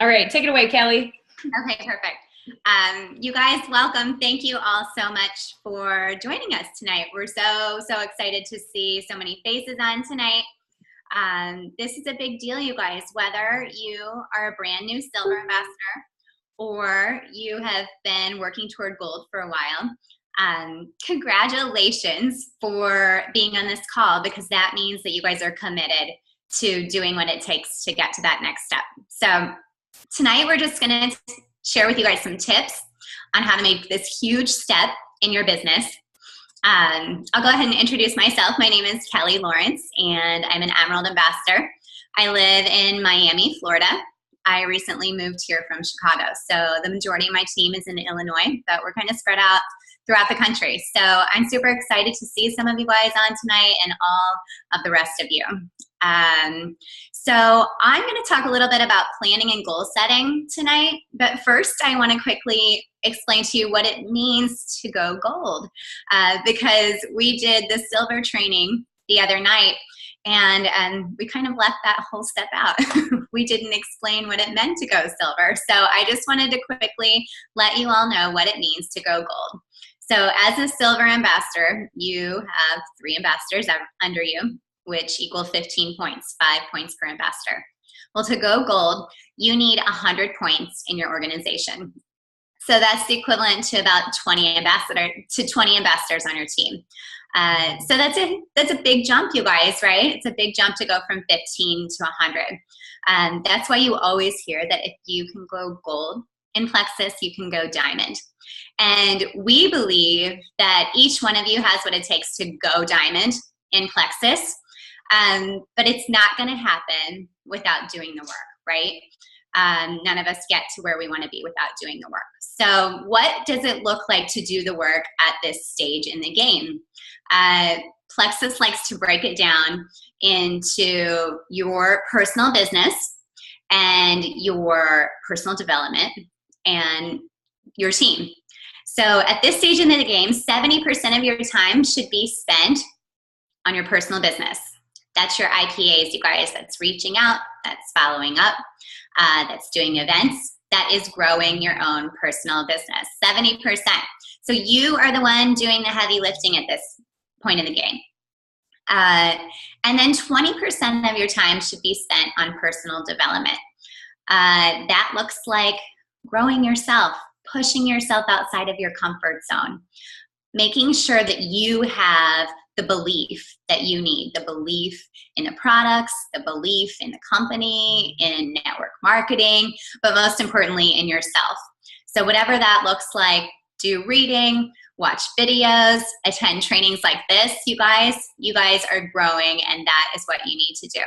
All right, take it away, Kelly. Okay, perfect. You guys, welcome. Thank you all so much for joining us tonight. We're so excited to see so many faces on tonight. This is a big deal, you guys, whether you are a brand new silver ambassador or you have been working toward gold for a while. Congratulations for being on this call, because that means that you guys are committed to doing what it takes to get to that next step. So tonight we're just going to share with you guys some tips on how to make this huge step in your business. I'll go ahead and introduce myself. My name is Kelly Lawrence, and I'm an Emerald Ambassador. I live in Miami, Florida. I recently moved here from Chicago, so the majority of my team is in Illinois, but we're kind of spread out throughout the country. So I'm super excited to see some of you guys on tonight and all of the rest of you. So I'm going to talk a little bit about planning and goal setting tonight, but first I want to quickly explain to you what it means to go gold, because we did the silver training the other night, and we kind of left that whole step out. We didn't explain what it meant to go silver. So I just wanted to quickly let you all know what it means to go gold. So as a silver ambassador, you have 3 ambassadors under you, which equal 15 points, 5 points per ambassador. Well, to go gold, you need 100 points in your organization. So that's the equivalent to about 20 ambassadors on your team. So that's a big jump, you guys, right? It's a big jump to go from 15 to 100. That's why you always hear that if you can go gold in Plexus, you can go diamond. And we believe that each one of you has what it takes to go diamond in Plexus, but it's not going to happen without doing the work, right? None of us get to where we want to be without doing the work. So what does it look like to do the work at this stage in the game? Plexus likes to break it down into your personal business and your personal development and your team. So at this stage in the game, 70% of your time should be spent on your personal business. That's your IPAs, you guys. That's reaching out, that's following up, that's doing events, that is growing your own personal business, 70%. So you are the one doing the heavy lifting at this point in the game. And then 20% of your time should be spent on personal development. That looks like growing yourself, pushing yourself outside of your comfort zone, making sure that you have the belief that you need, the belief in the products, the belief in the company, in network marketing, but most importantly in yourself. So whatever that looks like, do reading, watch videos, attend trainings like this, you guys are growing, and that is what you need to do.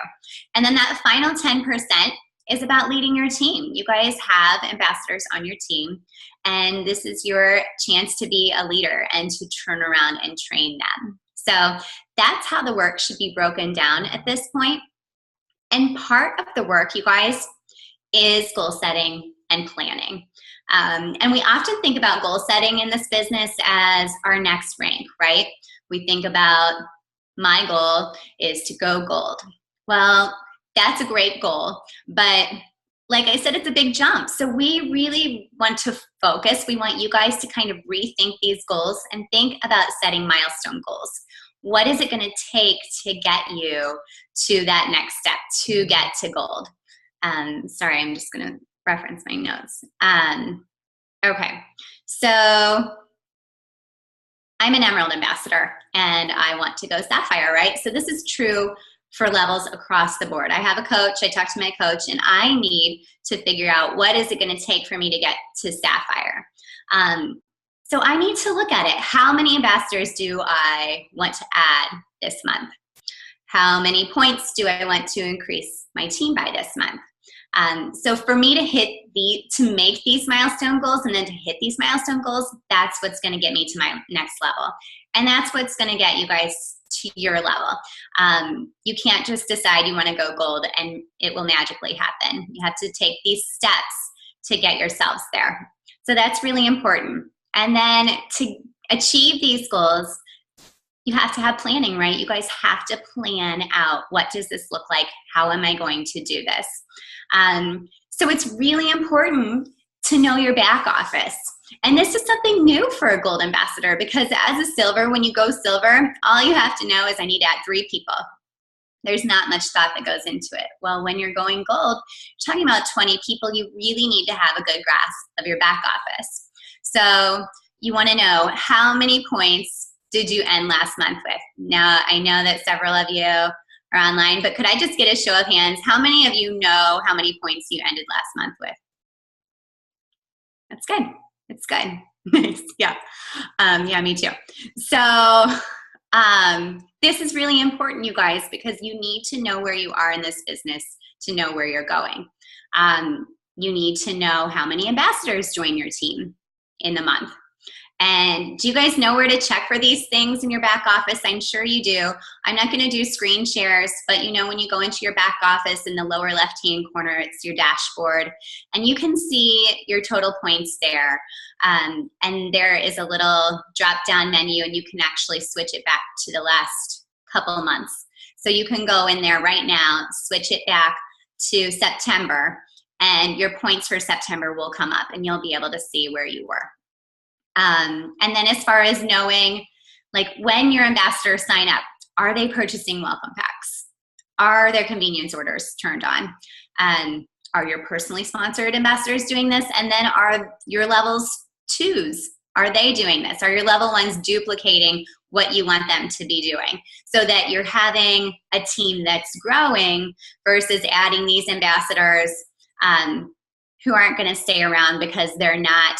And then that final 10% is about leading your team. You guys have ambassadors on your team, and this is your chance to be a leader and to turn around and train them. So that's how the work should be broken down at this point. And part of the work, you guys, is goal setting and planning. And we often think about goal setting in this business as our next rank, right? We think about, my goal is to go gold. Well, that's a great goal, but like I said, it's a big jump. So we really want to focus. We want you guys to kind of rethink these goals and think about setting milestone goals. What is it going to take to get you to that next step, to get to gold? Sorry, I'm just going to reference my notes. Okay, so I'm an Emerald Ambassador and I want to go Sapphire, right? So this is true for levels across the board. I have a coach, I talk to my coach, and I need to figure out what is it going to take for me to get to Sapphire. So I need to look at it. How many ambassadors do I want to add this month? How many points do I want to increase my team by this month? So for me to make these milestone goals and then to hit these milestone goals, that's what's going to get me to my next level. And that's what's going to get you guys to your level. You can't just decide you want to go gold and it will magically happen. You have to take these steps to get yourselves there. So that's really important. And then to achieve these goals, you have to have planning, right? You guys have to plan out, what does this look like? How am I going to do this? So it's really important to know your back office. And this is something new for a gold ambassador, because as a silver, when you go silver, all you have to know is I need to add 3 people. There's not much thought that goes into it. Well, when you're going gold, you're talking about 20 people, you really need to have a good grasp of your back office. So you want to know, how many points did you end last month with? Now, I know that several of you are online, but could I just get a show of hands? How many of you know how many points you ended last month with? That's good. It's good. Nice. Yeah. Yeah, me too. So this is really important, you guys, because you need to know where you are in this business to know where you're going. You need to know how many ambassadors join your team in the month. And do you guys know where to check for these things in your back office? I'm sure you do. I'm not going to do screen shares, but you know, when you go into your back office in the lower left-hand corner, it's your dashboard, and you can see your total points there. And there is a little drop-down menu, and you can actually switch it back to the last couple of months. So you can go in there right now, switch it back to September, and your points for September will come up, and you'll be able to see where you were. And then as far as knowing, like, when your ambassadors sign up, are they purchasing welcome packs? Are their convenience orders turned on? Are your personally sponsored ambassadors doing this? And then are your levels 2s, are they doing this? Are your level 1s duplicating what you want them to be doing? So that you're having a team that's growing versus adding these ambassadors who aren't going to stay around because they're not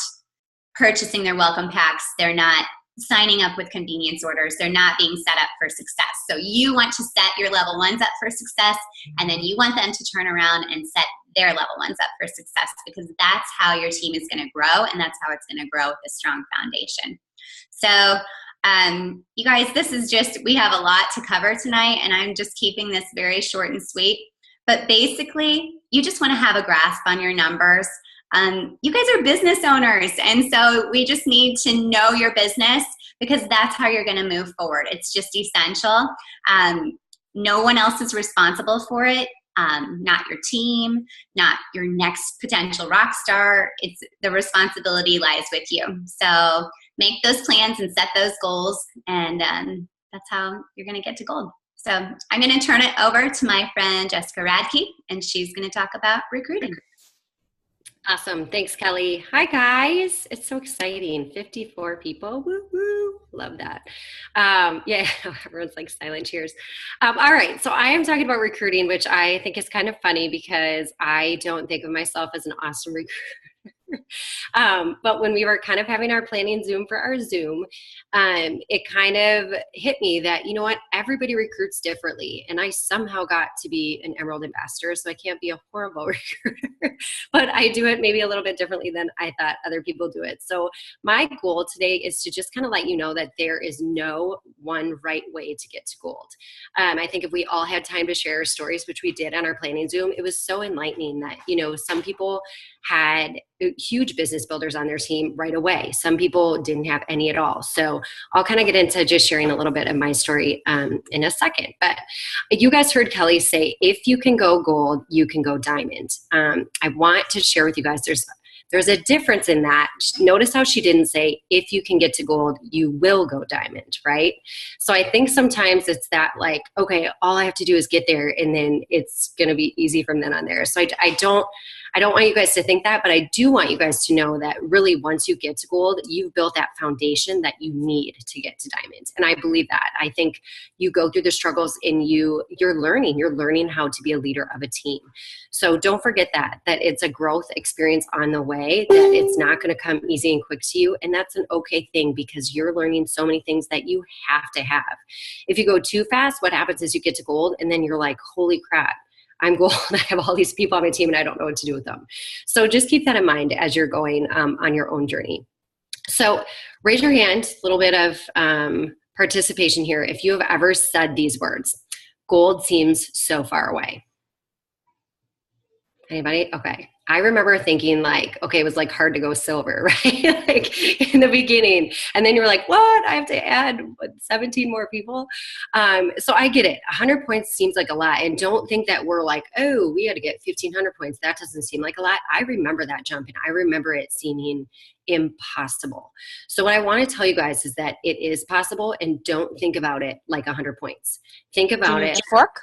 purchasing their welcome packs, they're not signing up with convenience orders, they're not being set up for success. So you want to set your level 1s up for success, and then you want them to turn around and set their level 1s up for success, because that's how your team is going to grow, and that's how it's going to grow with a strong foundation. So you guys, this is just, we have a lot to cover tonight, and I'm just keeping this very short and sweet. But basically, you just want to have a grasp on your numbers. You guys are business owners, and so we just need to know your business, because that's how you're going to move forward. It's just essential. No one else is responsible for it, not your team, not your next potential rock star. It's the responsibility lies with you. So make those plans and set those goals, and that's how you're going to get to gold. So I'm going to turn it over to my friend Jessica Radke, and she's going to talk about recruiting. Awesome. Thanks, Kelly. Hi, guys. It's so exciting. 54 people. Woo woo. Love that. Yeah, everyone's like silent cheers. All right. So I am talking about recruiting, which I think is kind of funny because I don't think of myself as an awesome recruiter. But when we were kind of having our planning Zoom for our Zoom, it kind of hit me that, you know what, everybody recruits differently. And I somehow got to be an Emerald ambassador, so I can't be a horrible recruiter, but I do it maybe a little bit differently than I thought other people do it. So my goal today is to just kind of let you know that there is no one right way to get to gold. I think if we all had time to share stories, which we did on our planning Zoom, it was so enlightening that, you know, some people had huge business builders on their team right away. Some people didn't have any at all. So I'll kind of get into just sharing a little bit of my story in a second. But you guys heard Kelly say, if you can go gold, you can go diamond. I want to share with you guys, there's a difference in that. Notice how she didn't say, if you can get to gold, you will go diamond, right? So I think sometimes it's that, like, okay, all I have to do is get there and then it's going to be easy from then on there. So I don't want you guys to think that, but I do want you guys to know that really once you get to gold, you've built that foundation that you need to get to diamond. And I believe that. I think you go through the struggles and you're learning how to be a leader of a team. So don't forget that it's a growth experience on the way, that it's not going to come easy and quick to you. And that's an okay thing, because you're learning so many things that you have to have. If you go too fast, what happens is you get to gold and then you're like, holy crap, I'm gold. I have all these people on my team and I don't know what to do with them. So just keep that in mind as you're going on your own journey. So raise your hand, a little bit of participation here, if you have ever said these words: gold seems so far away. Anybody? Okay. I remember thinking like, okay, it was like hard to go silver, right? Like in the beginning. And then you were like, what? I have to add 17 more people. So I get it. 100 points seems like a lot. And don't think that we're like, oh, we had to get 1,500 points. That doesn't seem like a lot. I remember that jump and I remember it seeming impossible. So what I want to tell you guys is that it is possible, and don't think about it like 100 points. Think about it. Fork?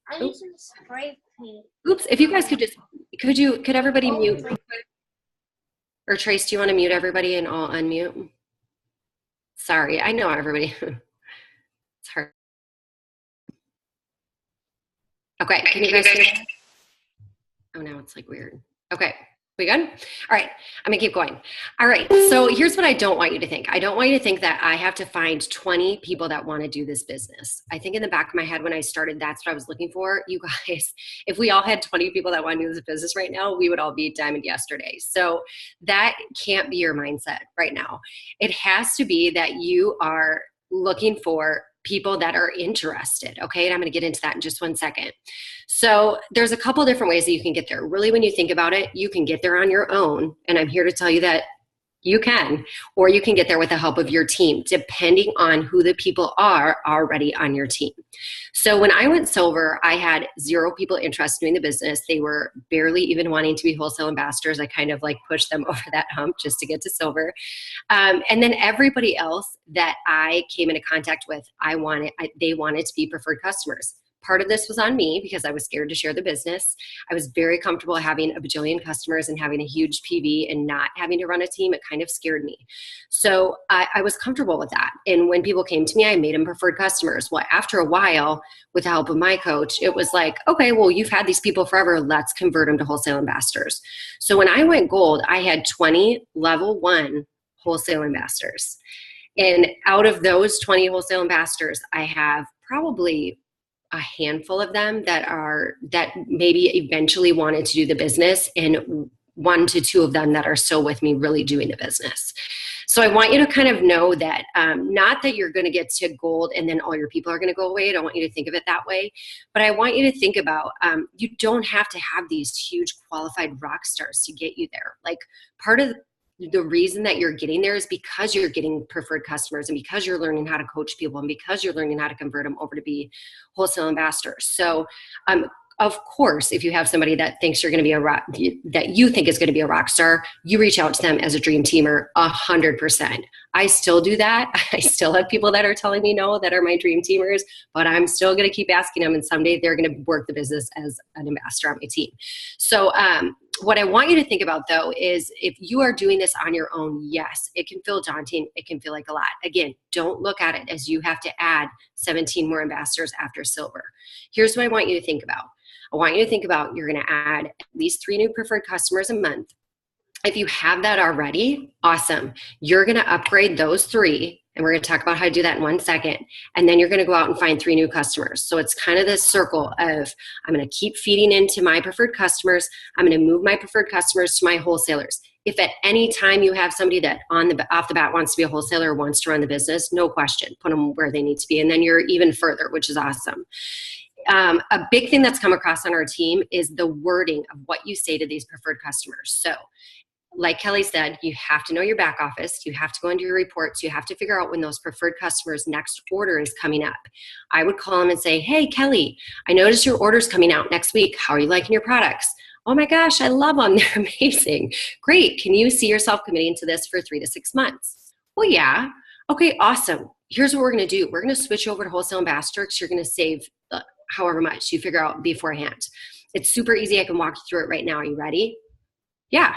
I'm using spray paint. Oops, if you guys could just, could everybody mute real quick? Or Trace, do you want to mute everybody and I'll unmute? Sorry, I know everybody. It's hard. Okay, can you guys hear me? Oh, now it's like weird. Okay, we good? All right, I'm gonna keep going. All right, so here's what I don't want you to think. I don't want you to think that I have to find 20 people that want to do this business. I think in the back of my head when I started, that's what I was looking for. You guys, if we all had 20 people that want to do this business right now, we would all be diamond yesterday. So that can't be your mindset right now. It has to be that you are looking for people that are interested, okay? And I'm gonna get into that in just one second. So there's a couple different ways that you can get there. Really, when you think about it, you can get there on your own, and I'm here to tell you that you can, or you can get there with the help of your team, depending on who the people are already on your team. So when I went silver, I had 0 people interested in the business. They were barely even wanting to be wholesale ambassadors. I kind of like pushed them over that hump just to get to silver. And then everybody else that I came into contact with, they wanted to be preferred customers. Part of this was on me because I was scared to share the business. I was very comfortable having a bajillion customers and having a huge PV and not having to run a team. It kind of scared me. So I was comfortable with that. And when people came to me, I made them preferred customers. Well, after a while, with the help of my coach, it was like, okay, well, you've had these people forever. Let's convert them to wholesale ambassadors. So when I went gold, I had 20 level 1 wholesale ambassadors. And out of those 20 wholesale ambassadors, I have probably a handful of them that maybe eventually wanted to do the business, and 1 to 2 of them that are still with me really doing the business. So I want you to kind of know that, not that you're going to get to gold and then all your people are going to go away. I don't want you to think of it that way. But I want you to think about, you don't have to have these huge qualified rock stars to get you there. Like, part of the reason that you're getting there is because you're getting preferred customers, and because you're learning how to coach people, and because you're learning how to convert them over to be wholesale ambassadors. So of course, if you have somebody that thinks you're going to be that you think is going to be a rock star, you reach out to them as a dream teamer 100%. I still do that. I still have people that are telling me no, that are my dream teamers, but I'm still going to keep asking them, and someday they're going to work the business as an ambassador on my team. So what I want you to think about, though, is if you are doing this on your own, yes, it can feel daunting. It can feel like a lot. Again, don't look at it as you have to add 17 more ambassadors after silver. Here's what I want you to think about. I want you to think about, you're going to add at least 3 new preferred customers a month. If you have that already, awesome. You're going to upgrade those 3. And we're going to talk about how to do that in 1 second. And then you're going to go out and find 3 new customers. So it's kind of this circle of, I'm going to keep feeding into my preferred customers. I'm going to move my preferred customers to my wholesalers. If at any time you have somebody that off the bat wants to be a wholesaler or wants to run the business, no question, put them where they need to be. And then you're even further, which is awesome. A big thing that's come across on our team is the wording of what you say to these preferred customers. So like Kelly said, you have to know your back office. You have to go into your reports. You have to figure out when those preferred customers' next order is coming up. I would call them and say, hey, Kelly, I noticed your order's coming out next week. How are you liking your products? Oh my gosh, I love them. They're amazing. Great. Can you see yourself committing to this for 3 to 6 months? Well, yeah. Okay, awesome. Here's what we're going to do. We're going to switch over to wholesale ambassador because you're going to save however much you figure out beforehand. It's super easy. I can walk you through it right now. Are you ready? Yeah.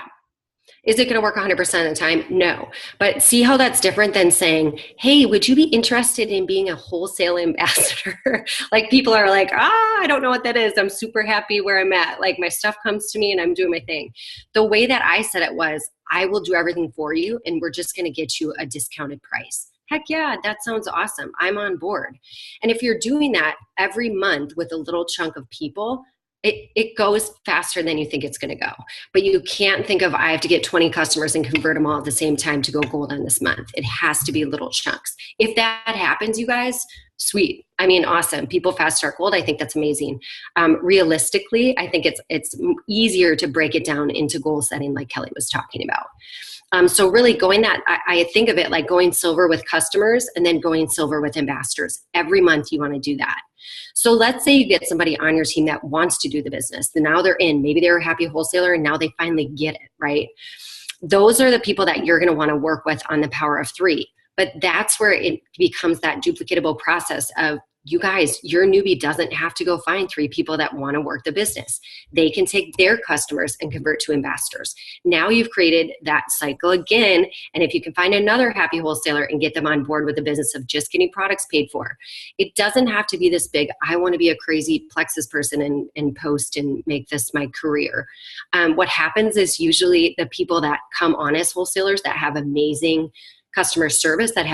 Is it going to work 100% of the time? No. But see how that's different than saying, hey, would you be interested in being a wholesale ambassador? Like, people are like, I don't know what that is. I'm super happy where I'm at. Like, my stuff comes to me and I'm doing my thing. The way that I said it was, I will do everything for you and we're just going to get you a discounted price. Heck yeah, that sounds awesome. I'm on board. And if you're doing that every month with a little chunk of people, it goes faster than you think it's going to go. But you can't think of, I have to get 20 customers and convert them all at the same time to go gold on this month. It has to be little chunks. If that happens, you guys, Sweet. I mean, awesome. People fast start gold. I think that's amazing. Realistically, I think it's easier to break it down into goal setting, like Kelly was talking about. So really going that, I think of it like going silver with customers and then going silver with ambassadors. Every month you want to do that. So let's say you get somebody on your team that wants to do the business. Then now they're in. Maybe they're a happy wholesaler and now they finally get it, right? Those are the people that you're going to want to work with on the power of three. But that's where it becomes that duplicatable process of, you guys, your newbie doesn't have to go find 3 people that want to work the business. They can take their customers and convert to ambassadors. Now you've created that cycle again. And if you can find another happy wholesaler and get them on board with the business of just getting products paid for, it doesn't have to be this big, I want to be a crazy Plexus person and post and make this my career. What happens is usually the people that come on as wholesalers that have amazing customer service, that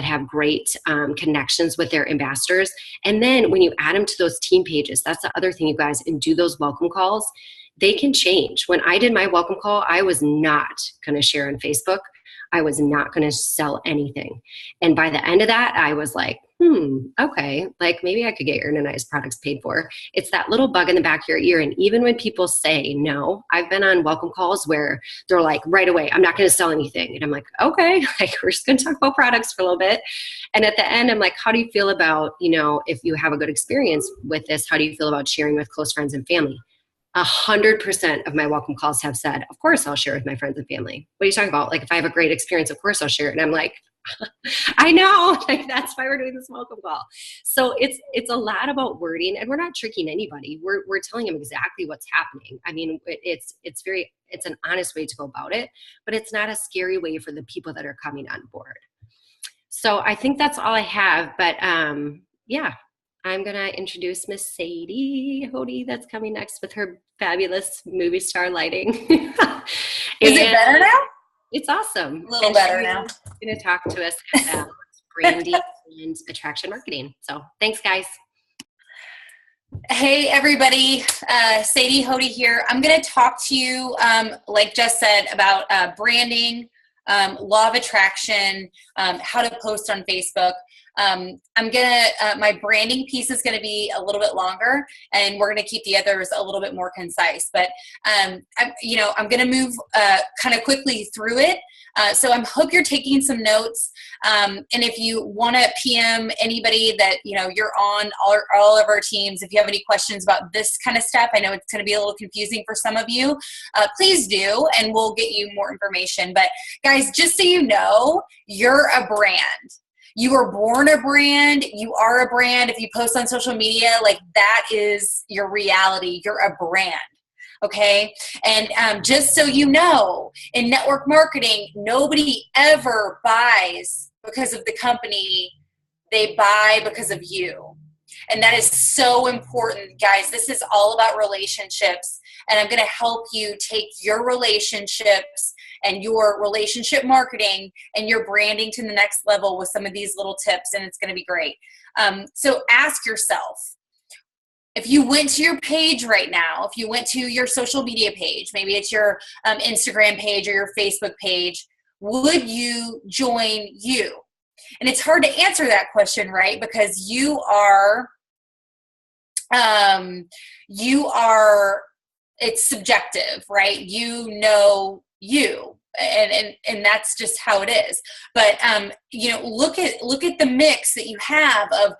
have great connections with their ambassadors. And then when you add them to those team pages, that's the other thing, you guys, and do those welcome calls, they can change. When I did my welcome call, I was not going to share on Facebook. I was not going to sell anything. And by the end of that, I was like, okay, like maybe I could get your nice products paid for. It's that little bug in the back of your ear. And even when people say no, I've been on welcome calls where they're like, right away, I'm not going to sell anything. And I'm like, okay, like we're just going to talk about products for a little bit. And at the end, I'm like, how do you feel about, if you have a good experience with this, how do you feel about sharing with close friends and family? 100% of my welcome calls have said, of course I'll share with my friends and family. What are you talking about? Like, if I have a great experience, of course I'll share it. And I'm like, I know, like that's why we're doing this welcome call. So it's a lot about wording, and we're not tricking anybody. We're telling them exactly what's happening. I mean, it's an honest way to go about it, but it's not a scary way for the people that are coming on board. So I think that's all I have, but yeah. I'm going to introduce Miss Sadie Hody that's coming next with her fabulous movie star lighting. Is it better now? It's awesome. A little better now. She's going to talk to us about branding and attraction marketing. So thanks, guys. Hey, everybody. Sadie Hody here. I'm going to talk to you, like Jess said, about branding, law of attraction, how to post on Facebook. My branding piece is going to be a little bit longer, and we're going to keep the others a little bit more concise, but, I'm going to move, kind of quickly through it. So I hope you're taking some notes. And if you want to PM anybody that, you're on all of our teams, if you have any questions about this kind of stuff, I know it's going to be a little confusing for some of you, please do, and we'll get you more information. But guys, just so you know, you're a brand. You were born a brand. You are a brand. If you post on social media, like that is your reality. You're a brand. Okay. And just so you know, in network marketing, nobody ever buys because of the company. They buy because of you. And that is so important, guys. This is all about relationships. And I'm going to help you take your relationships and your relationship marketing and your branding to the next level with some of these little tips, and it's going to be great. So ask yourself, if you went to your page right now, if you went to your social media page, maybe it's your Instagram page or your Facebook page, would you join you? And it's hard to answer that question, right? Because you are, it's subjective, right? You know you, and that's just how it is. But look at the mix that you have of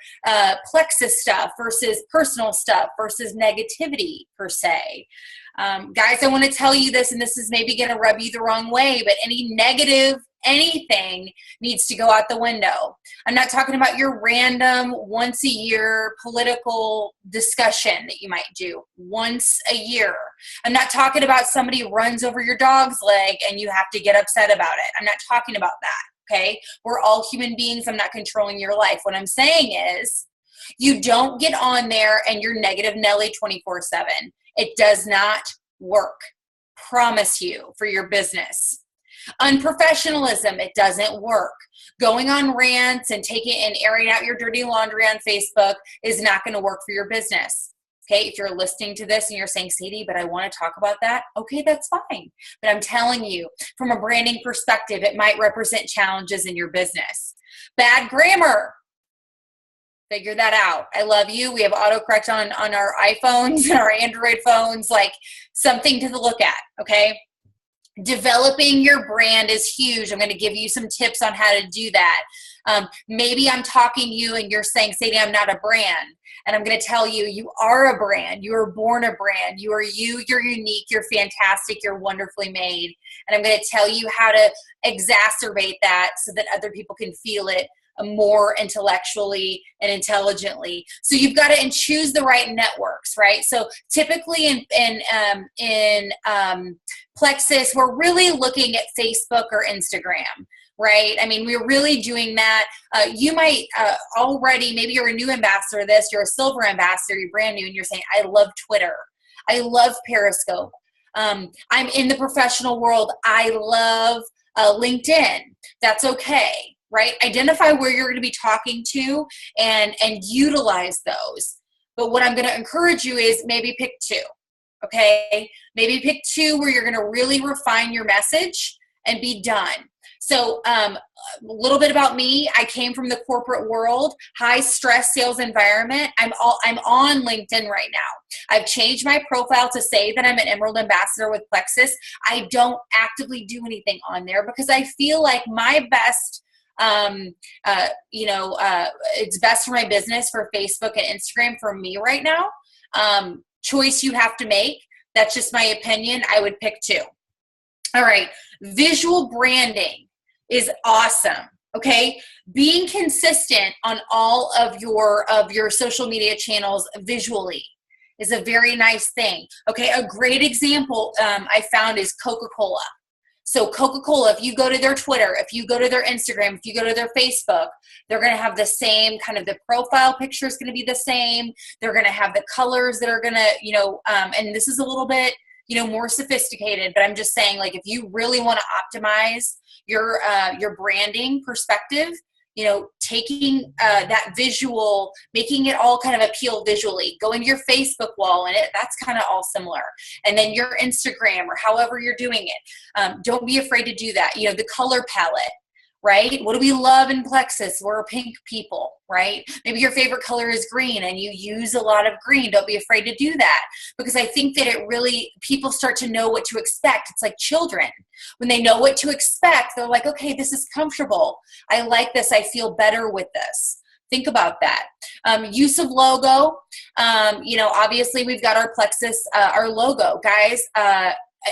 Plexus stuff versus personal stuff versus negativity per se. Guys, I want to tell you this, and this is maybe going to rub you the wrong way, but any negative anything needs to go out the window. I'm not talking about your random once a year political discussion that you might do once a year. I'm not talking about somebody runs over your dog's leg and you have to get upset about it. I'm not talking about that. Okay. We're all human beings. I'm not controlling your life. What I'm saying is you don't get on there and you're negative Nelly 24/7. It does not work. Promise you, for your business. Unprofessionalism, it doesn't work. Going on rants and airing out your dirty laundry on Facebook is not going to work for your business. Okay, if you're listening to this and you're saying, Sadie, but I want to talk about that, okay, that's fine. But I'm telling you, from a branding perspective, it might represent challenges in your business. Bad grammar. Figure that out. I love you. We have autocorrect on our iPhones and our Android phones, like something to look at, okay? Developing your brand is huge. I'm going to give you some tips on how to do that. Maybe I'm talking to you and you're saying, Sadie, I'm not a brand. And I'm going to tell you, you are a brand. You were born a brand. You are you. You're unique. You're fantastic. You're wonderfully made. And I'm going to tell you how to exacerbate that so that other people can feel it more intellectually and intelligently. So you've got to choose the right networks, right? So typically in Plexus, we're really looking at Facebook or Instagram, right? I mean, we're really doing that. You might already, maybe you're a new ambassador of this, you're a silver ambassador, you're brand new, and you're saying, I love Twitter. I love Periscope. I'm in the professional world. I love LinkedIn. That's okay. Right? Identify where you're going to be talking to and utilize those. But what I'm going to encourage you is maybe pick two. Okay? Maybe pick two where you're going to really refine your message and be done. So a little bit about me. I came from the corporate world, high stress sales environment. I'm on LinkedIn right now. I've changed my profile to say that I'm an Emerald Ambassador with Plexus. I don't actively do anything on there because I feel like my best it's best for my business for Facebook and Instagram for me right now. Choice you have to make. That's just my opinion. I would pick two. All right. Visual branding is awesome. Okay. Being consistent on all of your social media channels visually is a very nice thing. Okay. A great example I found is Coca-Cola. So Coca-Cola, if you go to their Twitter, if you go to their Instagram, if you go to their Facebook, they're going to have the same kind of, the profile picture is going to be the same. They're going to have the colors that are going to, and this is a little bit, more sophisticated, but I'm just saying, like, if you really want to optimize your branding perspective, taking that visual, making it all kind of appeal visually, going to your Facebook wall and that's kind of all similar. And then your Instagram or however you're doing it. Don't be afraid to do that. The color palette, right? What do we love in Plexus? We're pink people, right? Maybe your favorite color is green and you use a lot of green. Don't be afraid to do that because I think that people start to know what to expect. It's like children. When they know what to expect, they're like, okay, this is comfortable. I like this. I feel better with this. Think about that. Use of logo. Obviously we've got our Plexus, our logo. Guys,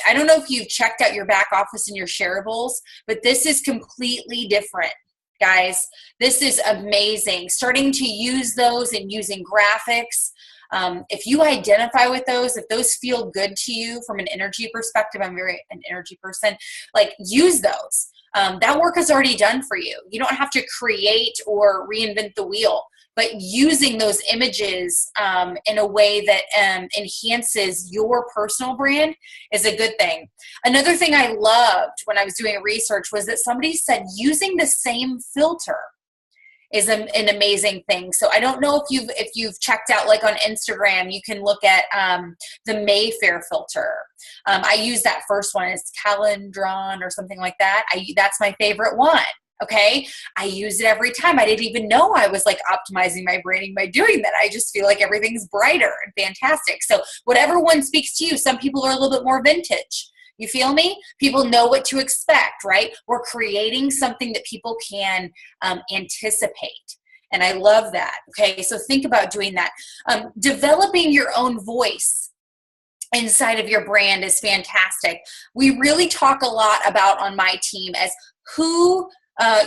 I don't know if you've checked out your back office and your shareables, but this is completely different, guys. This is amazing. Starting to use those and using graphics. If you identify with those, if those feel good to you from an energy perspective, I'm an energy person, like use those. That work is already done for you. You don't have to create or reinvent the wheel. But using those images in a way that enhances your personal brand is a good thing. Another thing I loved when I was doing research was that somebody said using the same filter is an amazing thing. So I don't know if you've checked out, like on Instagram, you can look at the Mayfair filter. I use that first one. It's Calendron or something like that. That's my favorite one. Okay. I use it every time. I didn't even know I was like optimizing my branding by doing that. I just feel like everything's brighter and fantastic. So whatever one speaks to you, some people are a little bit more vintage. You feel me? People know what to expect, right? We're creating something that people can anticipate. And I love that. Okay. So think about doing that. Developing your own voice inside of your brand is fantastic. We really talk a lot about on my team as who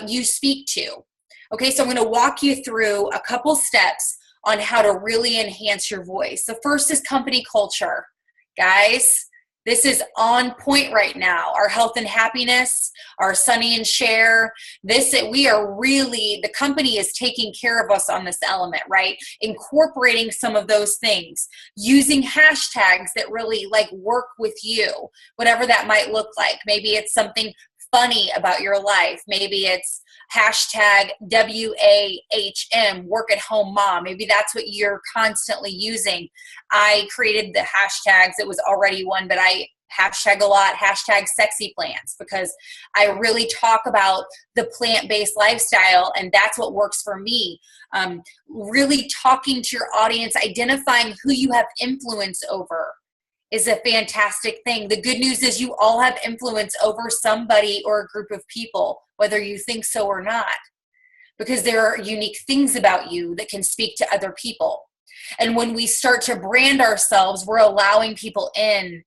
you speak to. Okay, so I'm going to walk you through a couple steps on how to really enhance your voice. The first is company culture. Guys, this is on point right now. Our health and happiness, our Sunny and Share, the company is taking care of us on this element, right? Incorporating some of those things, using hashtags that really like work with you, whatever that might look like. Maybe it's something funny about your life. Maybe it's hashtag WAHM, work at home mom. Maybe that's what you're constantly using. I created the hashtags. It was already one, but I hashtag a lot, hashtag sexy plants, because I really talk about the plant-based lifestyle, and that's what works for me. Really talking to your audience, identifying who you have influence over is a fantastic thing. The good news is you all have influence over somebody or a group of people, whether you think so or not, because there are unique things about you that can speak to other people. And when we start to brand ourselves, we're allowing people in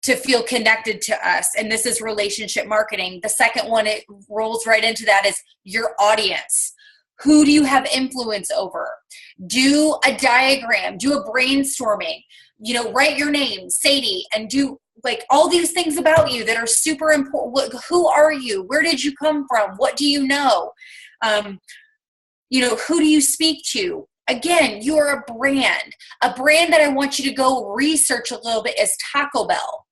to feel connected to us. And this is relationship marketing. The second one, it rolls right into that, is your audience. Who do you have influence over? Do a diagram, do a brainstorming, write your name, Sadie, and do like all these things about you that are super important. Who are you? Where did you come from? What do you know? Who do you speak to? Again, you are a brand. A brand that I want you to go research a little bit is Taco Bell.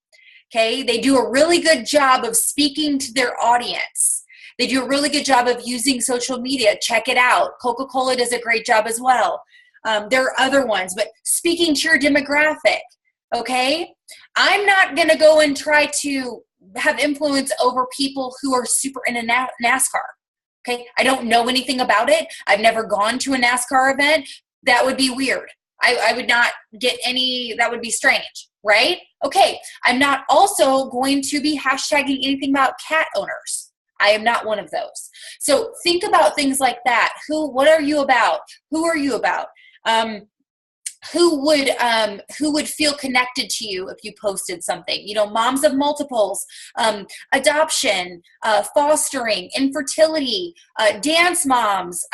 Okay, they do a really good job of speaking to their audience. They do a really good job of using social media. Check it out. Coca-Cola does a great job as well. There are other ones, but speaking to your demographic, okay? I'm not going to go and try to have influence over people who are super into NASCAR, okay? I don't know anything about it. I've never gone to a NASCAR event. That would be weird. I would not get any, that would be strange, right? Okay, I'm not also going to be hashtagging anything about cat owners. I am not one of those. So think about things like that. What are you about? Who are you about? Who would feel connected to you if you posted something? Moms of multiples, adoption, fostering, infertility, dance moms,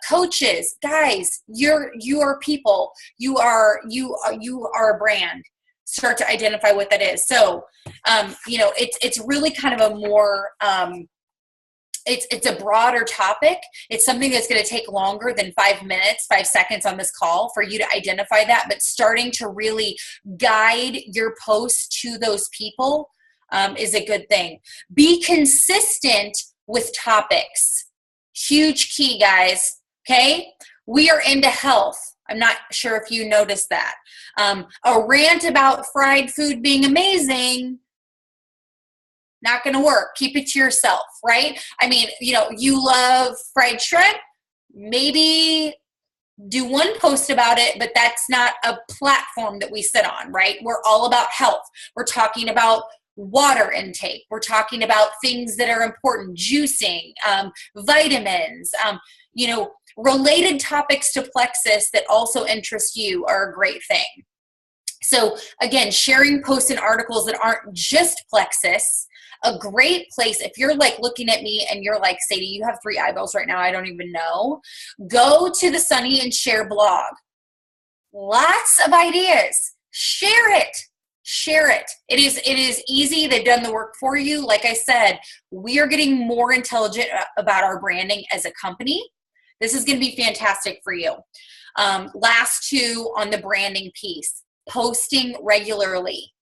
coaches. Guys, you are people. You are a brand. Start to identify what that is. So, it's really kind of a more it's a broader topic. It's something that's going to take longer than 5 minutes, 5 seconds on this call for you to identify that, but starting to really guide your posts to those people is a good thing. Be consistent with topics. Huge key, guys. Okay? We are into health. I'm not sure if you noticed that. A rant about fried food being amazing, not going to work. Keep it to yourself, right? I mean, you love fried shrimp. Maybe do one post about it, but that's not a platform that we sit on, right? We're all about health. We're talking about water intake. We're talking about things that are important, juicing, vitamins, related topics to Plexus that also interest you are a great thing. So again, sharing posts and articles that aren't just Plexus. A great place, if you're like looking at me and you're like, Sadie, you have 3 eyeballs right now, I don't even know. Go to the Sunny and Share blog. Lots of ideas. Share it. Share it. It is easy. They've done the work for you. Like I said, we are getting more intelligent about our branding as a company. This is going to be fantastic for you. Last 2 on the branding piece. Posting regularly.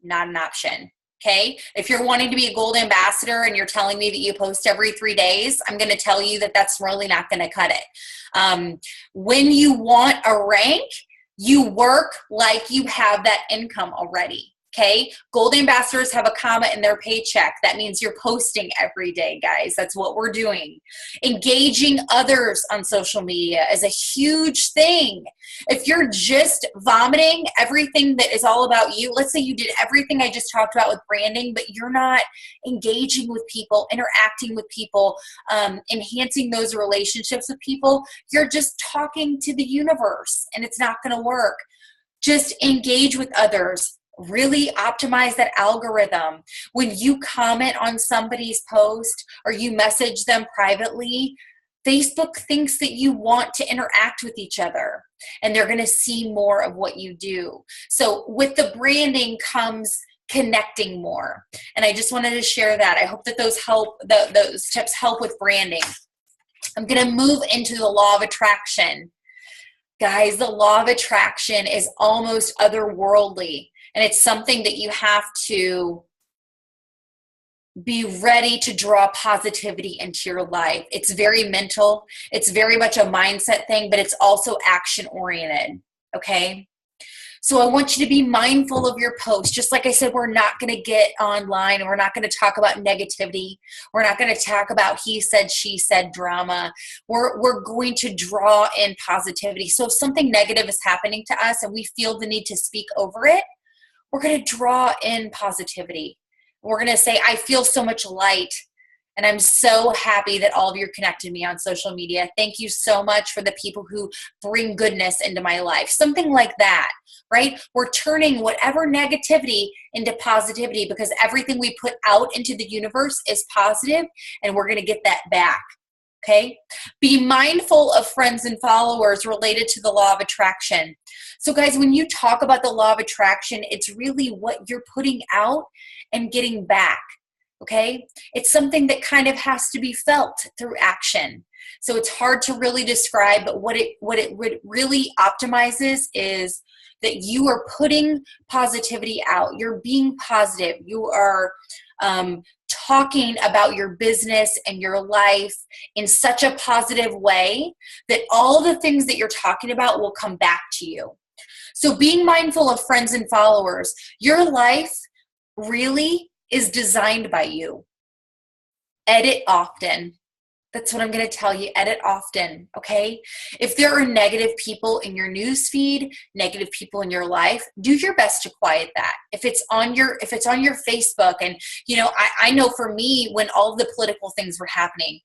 Not an option. Okay, if you're wanting to be a gold ambassador and you're telling me that you post every 3 days, I'm going to tell you that that's really not going to cut it. When you want a rank, you work like you have that income already. Okay, gold ambassadors have a comma in their paycheck. That means you're posting every day, guys. That's what we're doing. Engaging others on social media is a huge thing. If you're just vomiting everything that is all about you, let's say you did everything I just talked about with branding, but you're not engaging with people, interacting with people, enhancing those relationships with people, you're just talking to the universe and it's not going to work. Just engage with others. Really optimize that algorithm. When you comment on somebody's post or you message them privately, Facebook thinks that you want to interact with each other and they're going to see more of what you do. So with the branding comes connecting more. And I just wanted to share that. I hope that those tips help with branding. I'm going to move into the law of attraction. Guys, the law of attraction is almost otherworldly. And it's something that you have to be ready to draw positivity into your life. It's very mental. It's very much a mindset thing, but it's also action oriented. Okay. So I want you to be mindful of your posts. Just like I said, we're not going to get online. We're not going to talk about negativity. We're not going to talk about he said, she said drama. We're going to draw in positivity. So if something negative is happening to us and we feel the need to speak over it, we're going to draw in positivity. We're going to say, I feel so much light. And I'm so happy that all of you connected me on social media. Thank you so much for the people who bring goodness into my life. Something like that, right? We're turning whatever negativity into positivity because everything we put out into the universe is positive, and we're going to get that back. Okay? Be mindful of friends and followers related to the law of attraction. So guys, when you talk about the law of attraction, it's really what you're putting out and getting back. Okay? It's something that kind of has to be felt through action. So it's hard to really describe, but what it really optimizes is that you are putting positivity out. You're being positive. You are talking about your business and your life in such a positive way that all the things that you're talking about will come back to you. So being mindful of friends and followers, your life really is designed by you. Edit often. That's what I'm going to tell you. Edit often, okay? If there are negative people in your news feed, negative people in your life, do your best to quiet that. If it's on your Facebook, and I know for me, when all of the political things were happening,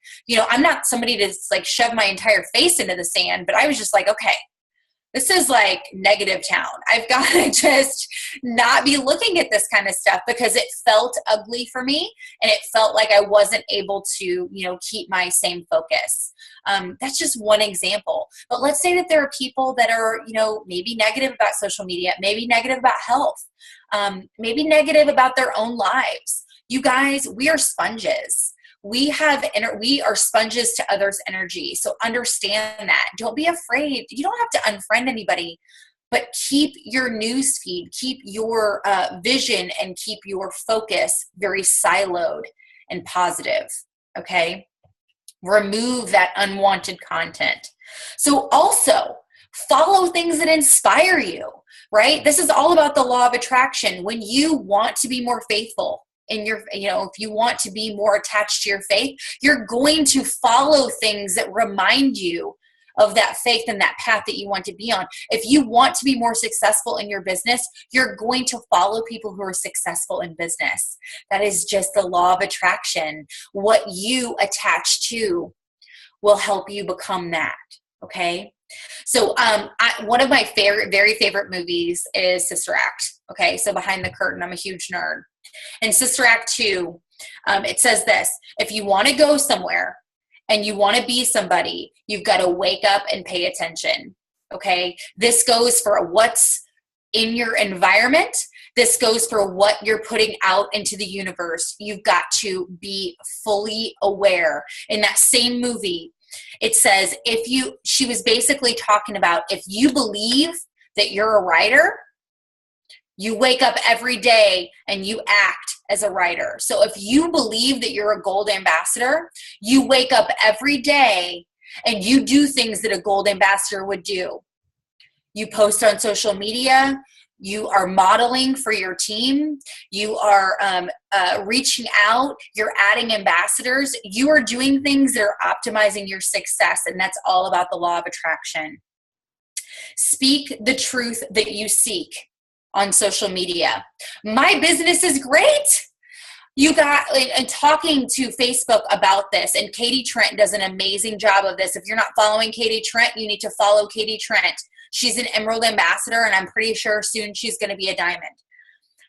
I'm not somebody to like shove my entire face into the sand, but I was just like, okay, this is like negative town. I've got to just not be looking at this kind of stuff because it felt ugly for me and it felt like I wasn't able to, keep my same focus. That's just one example. But let's say that there are people that are, maybe negative about social media, maybe negative about health, maybe negative about their own lives. You guys, we are sponges. We are sponges to others' energy. So understand that. Don't be afraid. You don't have to unfriend anybody, but keep your news feed, keep your vision, and keep your focus very siloed and positive. Okay? Remove that unwanted content. So also follow things that inspire you, right? This is all about the law of attraction. When you want to be more faithful, if you want to be more attached to your faith, you're going to follow things that remind you of that faith and that path that you want to be on. If you want to be more successful in your business, you're going to follow people who are successful in business. That is just the law of attraction. What you attach to will help you become that. Okay. So one of my very favorite movies is Sister Act. Okay. So Behind the Curtain, I'm a huge nerd. In Sister Act 2, it says this: if you want to go somewhere and you want to be somebody, you've got to wake up and pay attention. Okay. This goes for what's in your environment. This goes for what you're putting out into the universe. You've got to be fully aware. In that same movie, it says she was basically talking about if you believe that you're a writer, you wake up every day and you act as a writer. So if you believe that you're a gold ambassador, you wake up every day and you do things that a gold ambassador would do. You post on social media. You are modeling for your team. You are reaching out. You're adding ambassadors. You are doing things that are optimizing your success, and that's all about the law of attraction. Speak the truth that you seek on social media. My business is great. And talking to Facebook about this, and Katie Trent does an amazing job of this. If you're not following Katie Trent, you need to follow Katie Trent. She's an Emerald ambassador, and I'm pretty sure soon she's going to be a diamond.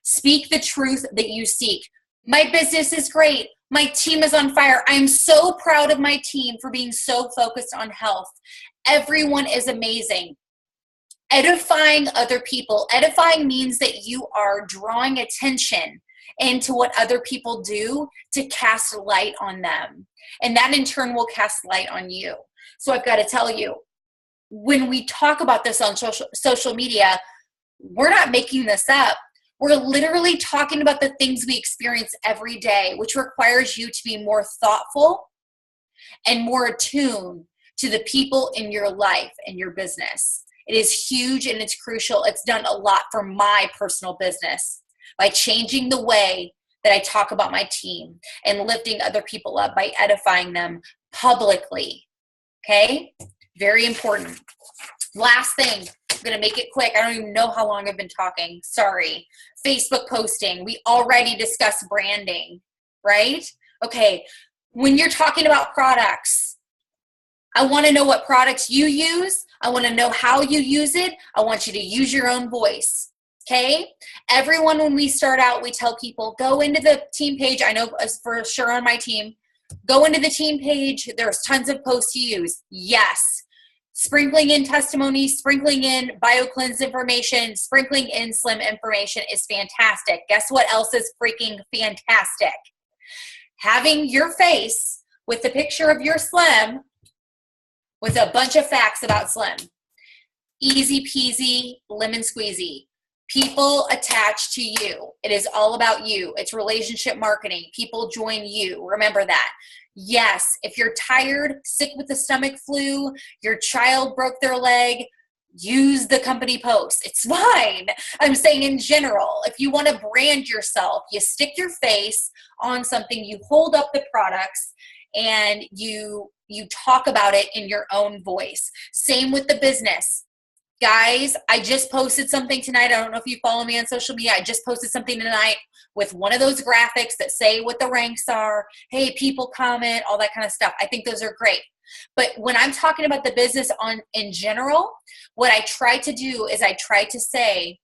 Speak the truth that you seek. My business is great. My team is on fire. I'm so proud of my team for being so focused on health. Everyone is amazing. Edifying other people. Edifying means that you are drawing attention into what other people do to cast light on them. And that in turn will cast light on you. So I've got to tell you, when we talk about this on social media, we're not making this up. We're literally talking about the things we experience every day, which requires you to be more thoughtful and more attuned to the people in your life and your business. It is huge and it's crucial. It's done a lot for my personal business by changing the way that I talk about my team and lifting other people up by edifying them publicly. Okay? Very important. Last thing, I'm going to make it quick. I don't even know how long I've been talking. Sorry. Facebook posting. We already discussed branding, right? Okay. When you're talking about products, I want to know what products you use. I want to know how you use it. I want you to use your own voice. Okay? Everyone, when we start out, we tell people, go into the team page. I know for sure on my team, go into the team page. There's tons of posts to use. Yes. Sprinkling in testimonies, sprinkling in BioCleanse information, sprinkling in Slim information is fantastic. Guess what else is freaking fantastic? Having your face with the picture of your Slim with a bunch of facts about Slim. Easy peasy, lemon squeezy. People attach to you. It is all about you. It's relationship marketing. People join you. Remember that. Yes, if you're tired, sick with the stomach flu, your child broke their leg, use the company post. It's fine. I'm saying in general, if you want to brand yourself, you stick your face on something, you hold up the products, and you talk about it in your own voice. Same with the business. Guys, I just posted something tonight. I don't know if you follow me on social media. I just posted something tonight with one of those graphics that say what the ranks are. Hey, people comment, all that kind of stuff. I think those are great. But when I'm talking about the business in general, what I try to do is I try to say,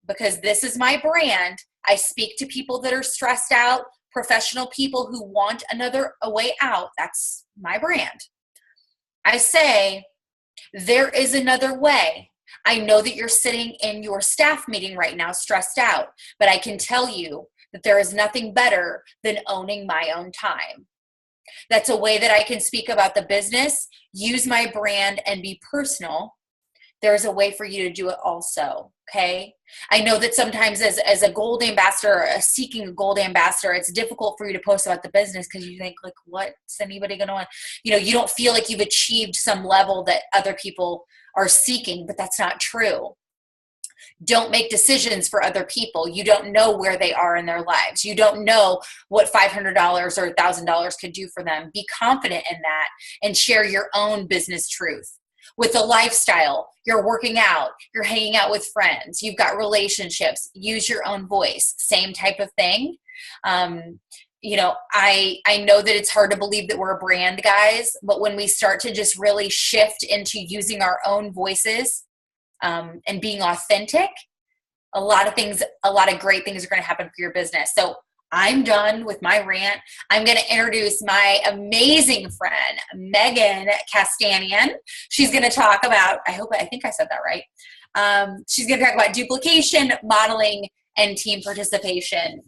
because this is my brand, I speak to people that are stressed out, professional people who want a way out. That's my brand. I say, there is another way. I know that you're sitting in your staff meeting right now stressed out, but I can tell you that there is nothing better than owning my own time. That's a way that I can speak about the business, use my brand, and be personal. There's a way for you to do it also, okay? I know that sometimes as a gold ambassador, seeking a gold ambassador, it's difficult for you to post about the business because you think, like, what's anybody going to want? You don't feel like you've achieved some level that other people are seeking, but that's not true. Don't make decisions for other people. You don't know where they are in their lives. You don't know what $500 or $1,000 could do for them. Be confident in that and share your own business truth. With a lifestyle, you're working out, you're hanging out with friends, you've got relationships, use your own voice, same type of thing. I know that it's hard to believe that we're a brand, guys, but when we start to just really shift into using our own voices and being authentic, a lot of great things are going to happen for your business. So I'm done with my rant. I'm going to introduce my amazing friend, Megan Castanian. She's going to talk about, I think I said that right. She's going to talk about duplication, modeling, and team participation.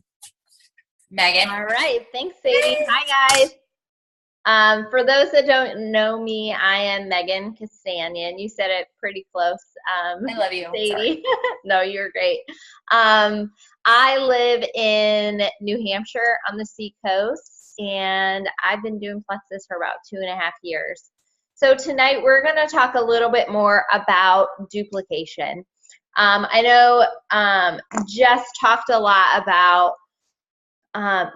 Megan. All right. Thanks, Sadie. Hi, guys. For those that don't know me, I am Megan Castanian. You said it pretty close. I love you. Sadie. No, you're great. I live in New Hampshire on the seacoast, and I've been doing Plexus for about 2.5 years. So tonight we're going to talk a little bit more about duplication. I know Jess talked a lot about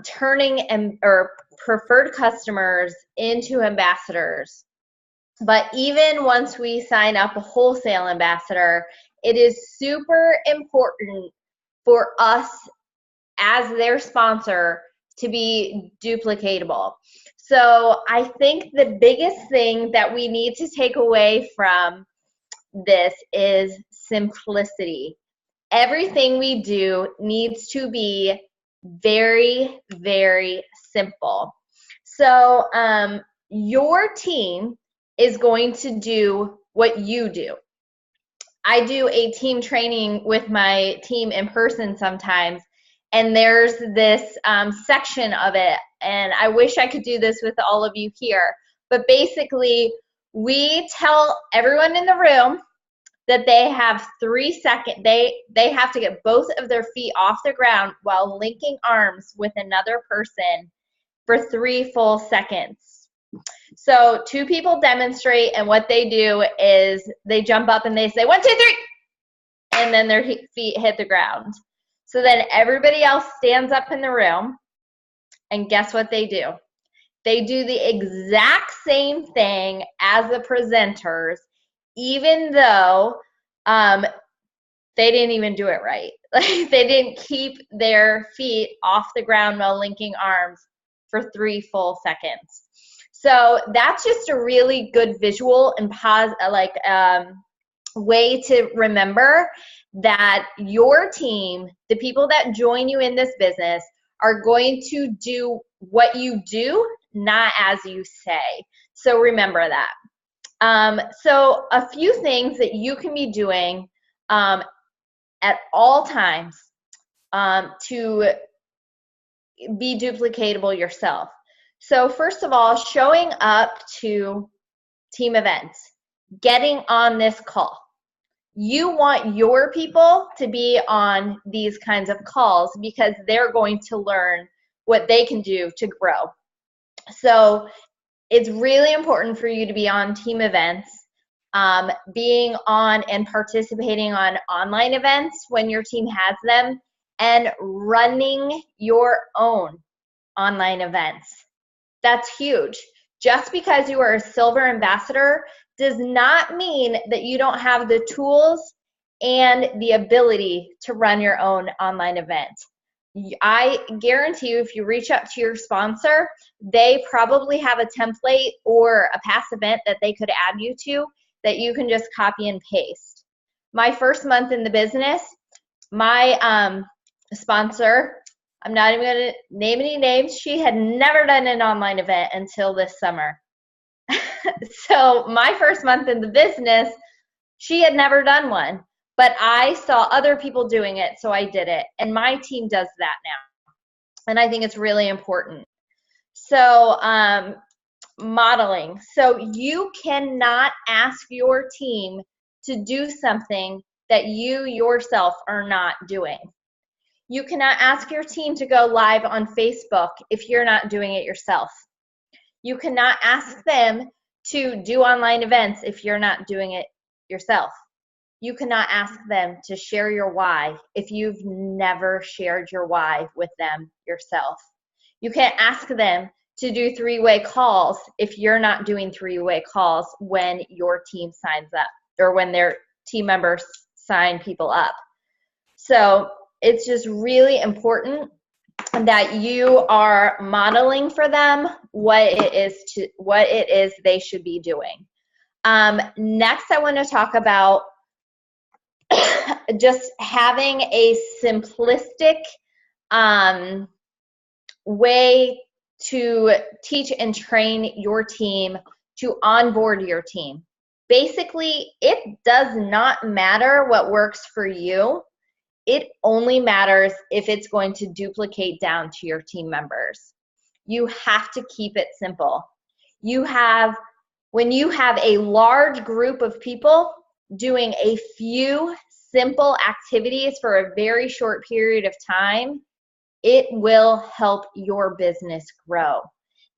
turning or preferred customers into ambassadors. But even once we sign up a wholesale ambassador, it is super important for us as their sponsor to be duplicatable. So I think the biggest thing that we need to take away from this is simplicity. Everything we do needs to be very, very simple. So your team is going to do what you do. I do a team training with my team in person sometimes, and there's this section of it, and I wish I could do this with all of you here, but basically we tell everyone in the room that they have 3 seconds, they have to get both of their feet off the ground while linking arms with another person for 3 full seconds. So 2 people demonstrate, and what they do is they jump up and they say 1, 2, 3, and then their feet hit the ground. So then everybody else stands up in the room, and guess what they do? They do the exact same thing as the presenters, even though they didn't even do it right. Like, they didn't keep their feet off the ground while linking arms for 3 full seconds. So that's just a really good visual and way to remember that your team, the people that join you in this business, are going to do what you do, not as you say. So remember that. So a few things that you can be doing at all times to be duplicatable yourself. So first of all, showing up to team events, getting on this call. You want your people to be on these kinds of calls because they're going to learn what they can do to grow. So it's really important for you to be on team events, being on and participating on online events when your team has them, and running your own online events. That's huge. Just because you are a silver ambassador does not mean that you don't have the tools and the ability to run your own online event. I guarantee you, if you reach out to your sponsor, they probably have a template or a past event that they could add you to that you can just copy and paste. My first month in the business, my sponsor, I'm not even going to name any names, she had never done an online event until this summer. So my first month in the business, she had never done one, but I saw other people doing it, so I did it. And my team does that now. And I think it's really important. So modeling. So you cannot ask your team to do something that you yourself are not doing. You cannot ask your team to go live on Facebook if you're not doing it yourself. You cannot ask them to do online events if you're not doing it yourself. You cannot ask them to share your why if you've never shared your why with them yourself. You can't ask them to do 3-way calls if you're not doing 3-way calls when your team signs up or when their team members sign people up. So it's just really important that you are modeling for them what it is they should be doing. Next, I want to talk about just having a simplistic way to teach and train your team to onboard your team. Basically, it does not matter what works for you. It only matters if it's going to duplicate down to your team members. You have to keep it simple. When you have a large group of people doing a few simple activities for a very short period of time, it will help your business grow.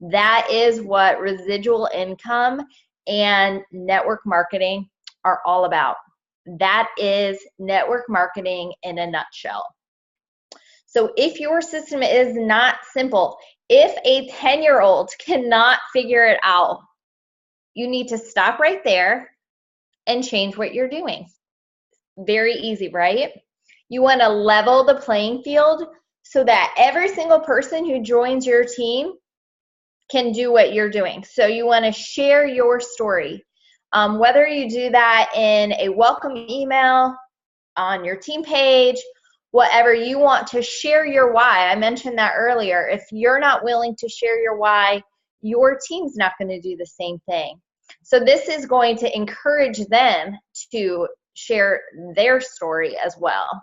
That is what residual income and network marketing are all about. That is network marketing in a nutshell. So if your system is not simple, if a 10-year-old cannot figure it out, you need to stop right there and change what you're doing. Very easy, right? You want to level the playing field so that every single person who joins your team can do what you're doing. So you want to share your story. Whether you do that in a welcome email, on your team page, whatever you want to share your why. I mentioned that earlier. If you're not willing to share your why, your team's not going to do the same thing. So this is going to encourage them to share their story as well.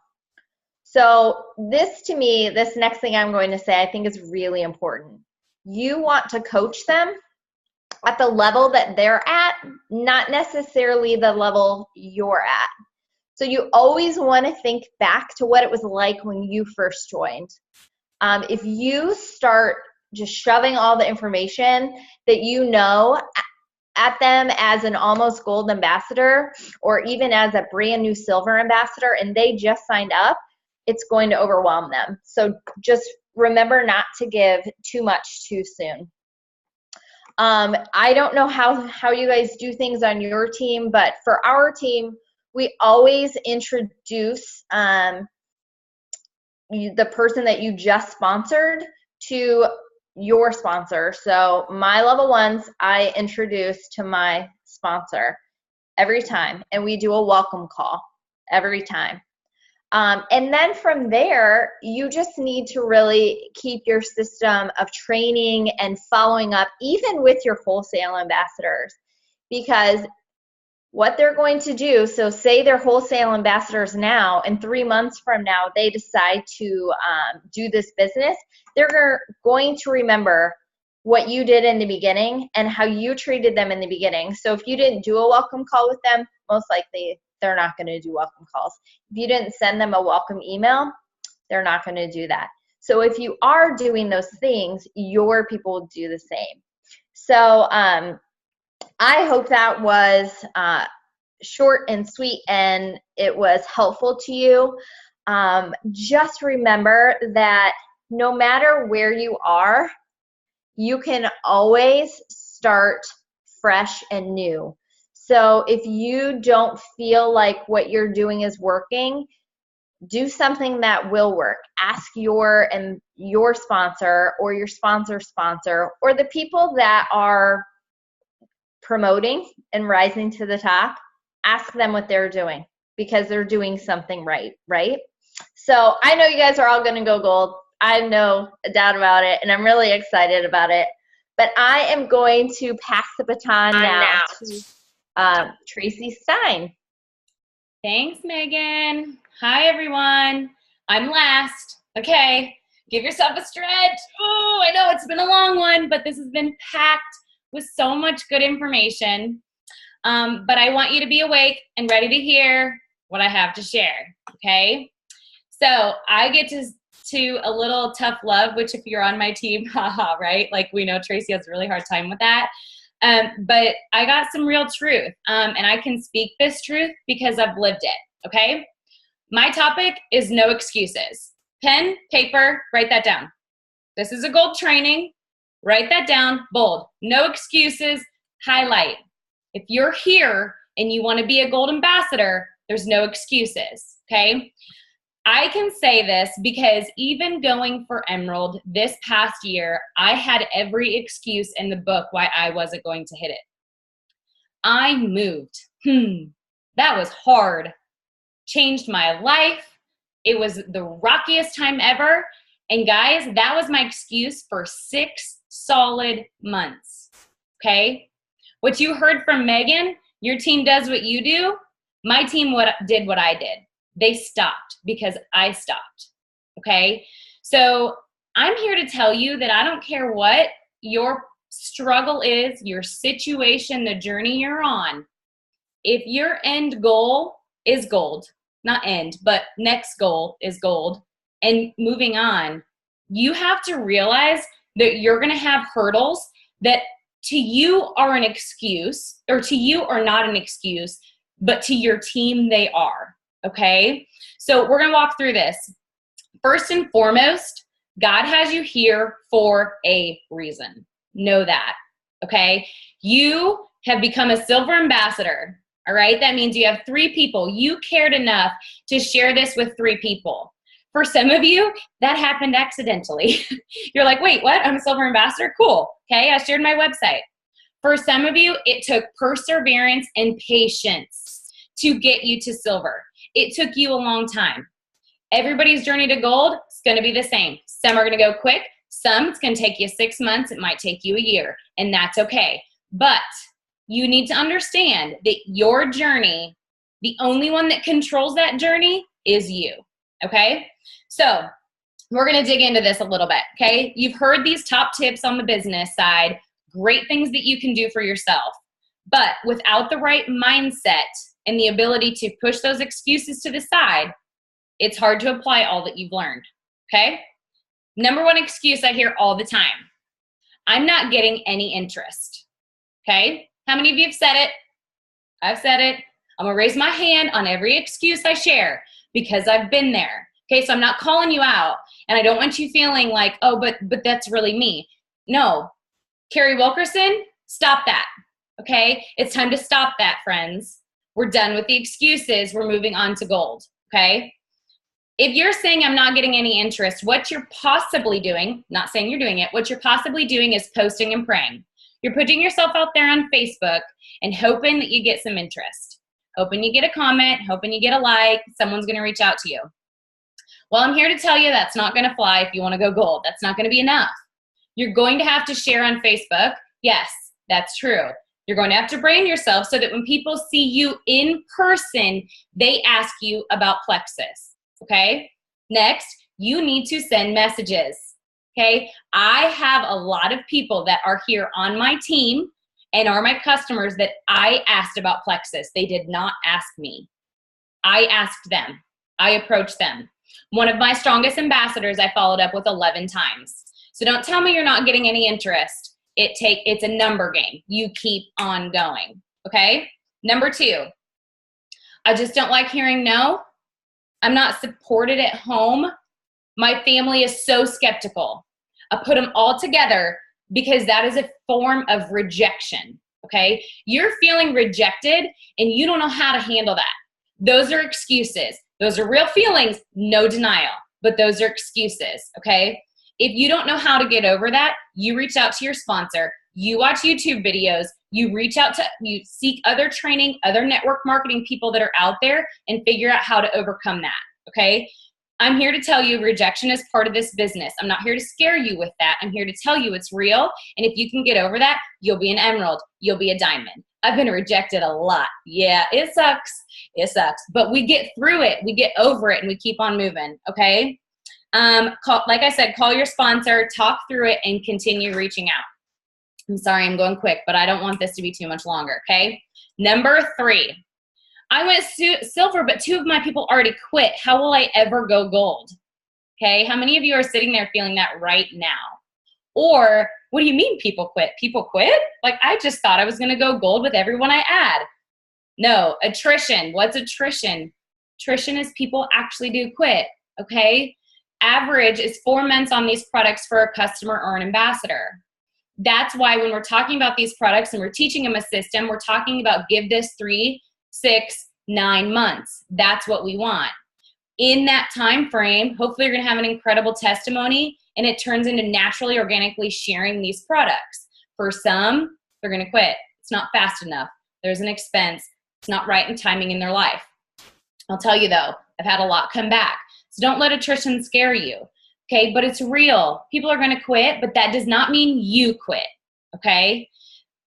So this, to me, this next thing I'm going to say, I think is really important. You want to coach them at the level that they're at, not necessarily the level you're at. So you always want to think back to what it was like when you first joined. If you start just shoving all the information that you know at them as an almost gold ambassador or even as a brand new silver ambassador and they just signed up, it's going to overwhelm them. So just remember not to give too much too soon. I don't know how you guys do things on your team, but for our team, we always introduce the person that you just sponsored to your sponsor. So my level ones, I introduce to my sponsor every time, and we do a welcome call every time. And then from there, you just need to really keep your system of training and following up, even with your wholesale ambassadors, because what they're going to do, so say they're wholesale ambassadors now, and 3 months from now, they decide to do this business, they're going to remember what you did in the beginning and how you treated them in the beginning. So if you didn't do a welcome call with them, most likely they're not going to do welcome calls. If you didn't send them a welcome email, they're not going to do that. So if you are doing those things, your people will do the same. So I hope that was short and sweet and it was helpful to you. Just remember that no matter where you are, you can always start fresh and new. So if you don't feel like what you're doing is working, do something that will work. Ask your sponsor or your sponsor's sponsor or the people that are promoting and rising to the top, ask them what they're doing because they're doing something right? So I know you guys are all going to go gold. I have no doubt about it, and I'm really excited about it. But I am going to pass the baton now to Tracy Stein. Thanks, Megan. Hi, everyone. I'm last. Okay, give yourself a stretch. Oh, I know it's been a long one, but this has been packed with so much good information. But I want you to be awake and ready to hear what I have to share, okay? So I get to a little tough love, which if you're on my team, haha, right? Like we know Tracy has a really hard time with that. But I got some real truth, and I can speak this truth because I've lived it, okay? My topic is no excuses. Pen, paper, write that down. This is a gold training. Write that down, bold. No excuses, highlight. If you're here and you want to be a gold ambassador, there's no excuses, okay? I can say this because even going for Emerald this past year, I had every excuse in the book why I wasn't going to hit it. I moved. That was hard. Changed my life. It was the rockiest time ever. And guys, that was my excuse for 6 solid months, okay? What you heard from Megan, your team does what you do. My team did what I did. They stopped because I stopped, okay? So I'm here to tell you that I don't care what your struggle is, your situation, the journey you're on. If your end goal is gold, not end, but next goal is gold, and moving on, you have to realize that you're going to have hurdles that to you are an excuse, or to you are not an excuse, but to your team they are, okay? So we're going to walk through this. First and foremost, God has you here for a reason. Know that, okay? You have become a silver ambassador, all right? That means you have 3 people. You cared enough to share this with 3 people. For some of you, that happened accidentally. You're like, wait, what? I'm a silver ambassador? Cool. Okay, I shared my website. For some of you, it took perseverance and patience to get you to silver. It took you a long time. Everybody's journey to gold is going to be the same. Some are going to go quick. Some, it's going to take you 6 months. It might take you a year, and that's okay. But you need to understand that your journey, the only one that controls that journey is you, okay? So we're going to dig into this a little bit, okay? You've heard these top tips on the business side, great things that you can do for yourself. But without the right mindset and the ability to push those excuses to the side, it's hard to apply all that you've learned, okay? Number one excuse I hear all the time. I'm not getting any interest. Okay? How many of you have said it? I've said it. I'm gonna raise my hand on every excuse I share because I've been there. Okay, so I'm not calling you out, and I don't want you feeling like, oh, but that's really me. No, Carrie Wilkerson, stop that. Okay, it's time to stop that, friends. We're done with the excuses. We're moving on to gold. Okay, if you're saying I'm not getting any interest, what you're possibly doing, not saying you're doing it, what you're possibly doing is posting and praying. You're putting yourself out there on Facebook and hoping that you get some interest. Hoping you get a comment, hoping you get a like, someone's gonna reach out to you. Well, I'm here to tell you that's not gonna fly if you wanna go gold. That's not gonna be enough. You're going to have to share on Facebook. Yes, that's true. You're going to have to brand yourself so that when people see you in person, they ask you about Plexus, okay? Next, you need to send messages, okay? I have a lot of people that are here on my team and are my customers that I asked about Plexus. They did not ask me. I asked them. I approached them. One of my strongest ambassadors I followed up with 11 times. So don't tell me you're not getting any interest. It's a number game. You keep on going, okay? Number 2, I just don't like hearing no. I'm not supported at home. My family is so skeptical. I put them all together because that is a form of rejection, okay? You're feeling rejected and you don't know how to handle that. Those are excuses. Those are real feelings, no denial, but those are excuses, okay? If you don't know how to get over that, you reach out to your sponsor, you watch YouTube videos, you seek other training, other network marketing people that are out there and figure out how to overcome that, okay? I'm here to tell you rejection is part of this business. I'm not here to scare you with that. I'm here to tell you it's real, and if you can get over that, you'll be an emerald, you'll be a diamond. I've been rejected a lot. Yeah, it sucks. It sucks, but we get through it, we get over it, and we keep on moving, okay? Like I said, call your sponsor, talk through it, and continue reaching out. I'm sorry, I'm going quick, but I don't want this to be too much longer, okay? Number 3, I went silver, but 2 of my people already quit. How will I ever go gold? Okay, how many of you are sitting there feeling that right now? Or, what do you mean people quit? People quit? Like, I just thought I was gonna go gold with everyone I add. No, attrition. What's attrition? Attrition is people actually do quit, okay? Average is 4 months on these products for a customer or an ambassador. That's why when we're talking about these products and we're teaching them a system, we're talking about give this 3, 6, 9 months. That's what we want. In that time frame, hopefully you're gonna have an incredible testimony and it turns into naturally, organically sharing these products. For some, they're gonna quit. It's not fast enough. There's an expense. It's not right in timing in their life. I'll tell you though, I've had a lot come back. So don't let attrition scare you, okay? But it's real. People are gonna quit, but that does not mean you quit, okay?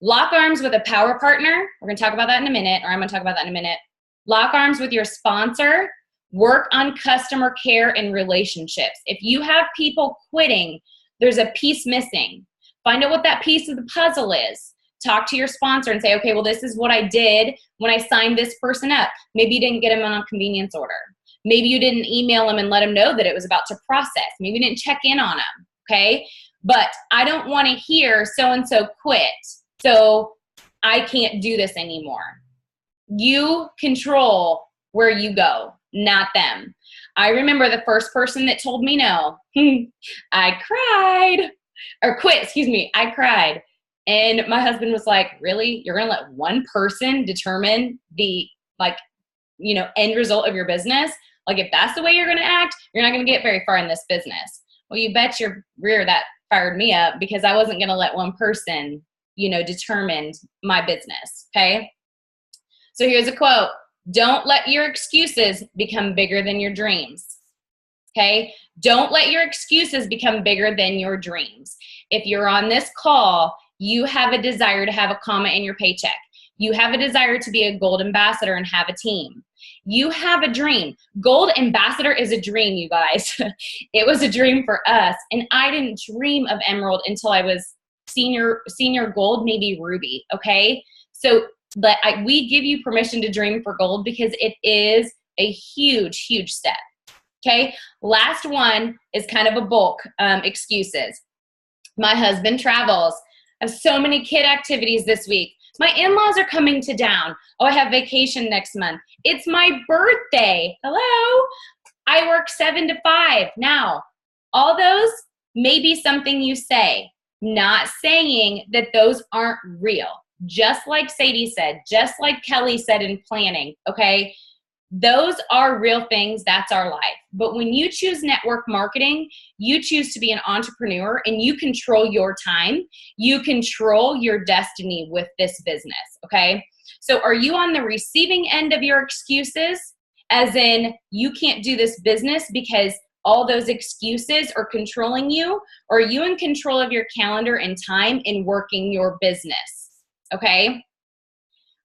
Lock arms with a power partner. We're gonna talk about that in a minute, or I'm gonna talk about that in a minute. Lock arms with your sponsor. Work on customer care and relationships. If you have people quitting, there's a piece missing. Find out what that piece of the puzzle is. Talk to your sponsor and say, okay, well, this is what I did when I signed this person up. Maybe you didn't get them on a convenience order. Maybe you didn't email them and let them know that it was about to process. Maybe you didn't check in on them, okay? But I don't want to hear so-and-so quit, so I can't do this anymore. You control where you go, not them. I remember the first person that told me no. I cried, or quit, excuse me, I cried. And my husband was like, really? You're gonna let one person determine the, end result of your business? Like, if that's the way you're gonna act, you're not gonna get very far in this business. Well, you bet your rear that fired me up, because I wasn't gonna let one person, determine my business, okay? So here's a quote. Don't let your excuses become bigger than your dreams, okay? Don't let your excuses become bigger than your dreams. If you're on this call, you have a desire to have a comma in your paycheck. You have a desire to be a gold ambassador and have a team. You have a dream. Gold ambassador is a dream, you guys. It was a dream for us, and I didn't dream of emerald until I was senior gold, maybe ruby, okay? So we give you permission to dream for gold because it is a huge, huge step, okay? Last one is kind of a bulk, excuses. My husband travels. I have so many kid activities this week. My in-laws are coming to town. Oh, I have vacation next month. It's my birthday. Hello? I work 7 to 5 now. All those may be something you say, not saying that those aren't real. Just like Sadie said, just like Kelly said in planning, okay? Those are real things. That's our life. But when you choose network marketing, you choose to be an entrepreneur and you control your time. You control your destiny with this business, okay? So are you on the receiving end of your excuses? As in, you can't do this business because all those excuses are controlling you? Or are you in control of your calendar and time in working your business, okay?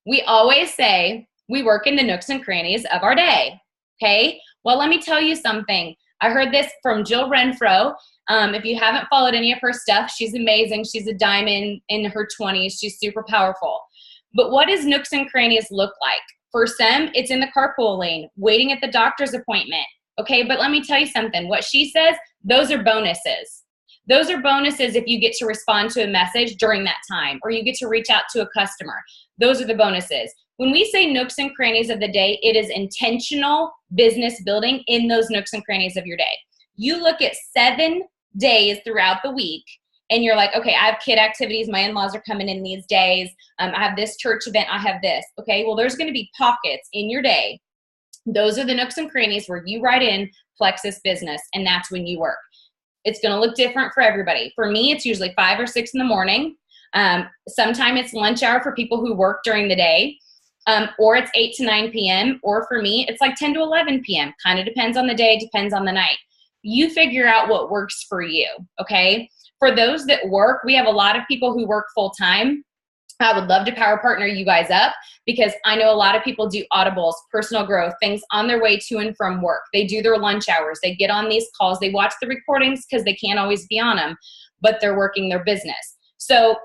We always say, we work in the nooks and crannies of our day, okay? Well, let me tell you something. I heard this from Jill Renfro. If you haven't followed any of her stuff, she's amazing. She's a diamond in her 20s. She's super powerful. But what does nooks and crannies look like? For some, it's in the carpool lane, waiting at the doctor's appointment, okay? But let me tell you something. What she says, those are bonuses. Those are bonuses if you get to respond to a message during that time, or you get to reach out to a customer. Those are the bonuses. When we say nooks and crannies of the day, it is intentional business building in those nooks and crannies of your day. You look at 7 days throughout the week and you're like, okay, I have kid activities. My in-laws are coming in these days. I have this church event. I have this. Okay, well, there's going to be pockets in your day. Those are the nooks and crannies where you write in Plexus business, and that's when you work. It's going to look different for everybody. For me, it's usually 5 or 6 in the morning. Sometimes it's lunch hour for people who work during the day. Or it's 8 to 9 p.m. Or for me, it's like 10 to 11 p.m. Kind of depends on the day, depends on the night. You figure out what works for you, okay? For those that work, we have a lot of people who work full time. I would love to power partner you guys up because I know a lot of people do audibles, personal growth, things on their way to and from work. They do their lunch hours. They get on these calls. They watch the recordings because they can't always be on them, but they're working their business. So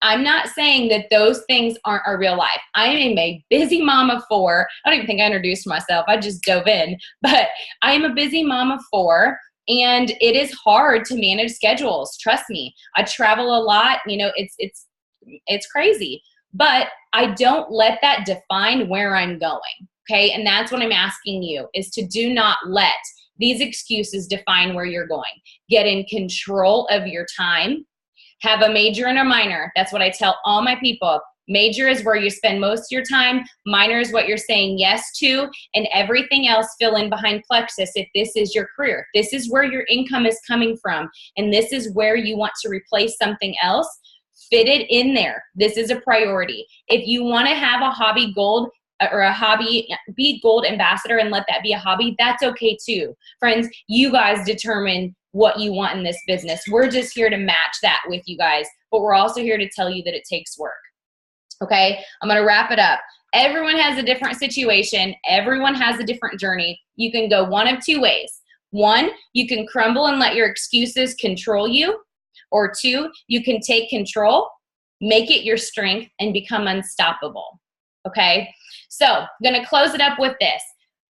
I'm not saying that those things aren't our real life. I am a busy mom of 4. I don't even think I introduced myself. I just dove in. But I am a busy mom of 4, and it is hard to manage schedules. Trust me. I travel a lot. You know, it's crazy. But I don't let that define where I'm going. Okay? And that's what I'm asking you, is to do not let these excuses define where you're going. Get in control of your time. Have a major and a minor. That's what I tell all my people. Major is where you spend most of your time. Minor is what you're saying yes to. And everything else fill in behind Plexus if this is your career. This is where your income is coming from. And this is where you want to replace something else. Fit it in there. This is a priority. If you want to have a hobby gold or a hobby, be gold ambassador and let that be a hobby, that's okay too. Friends, you guys determine what you want in this business. We're just here to match that with you guys, but we're also here to tell you that it takes work. Okay, I'm gonna wrap it up. Everyone has a different situation. Everyone has a different journey. You can go one of 2 ways. 1, you can crumble and let your excuses control you. Or 2, you can take control, make it your strength, and become unstoppable. Okay, so I'm gonna close it up with this.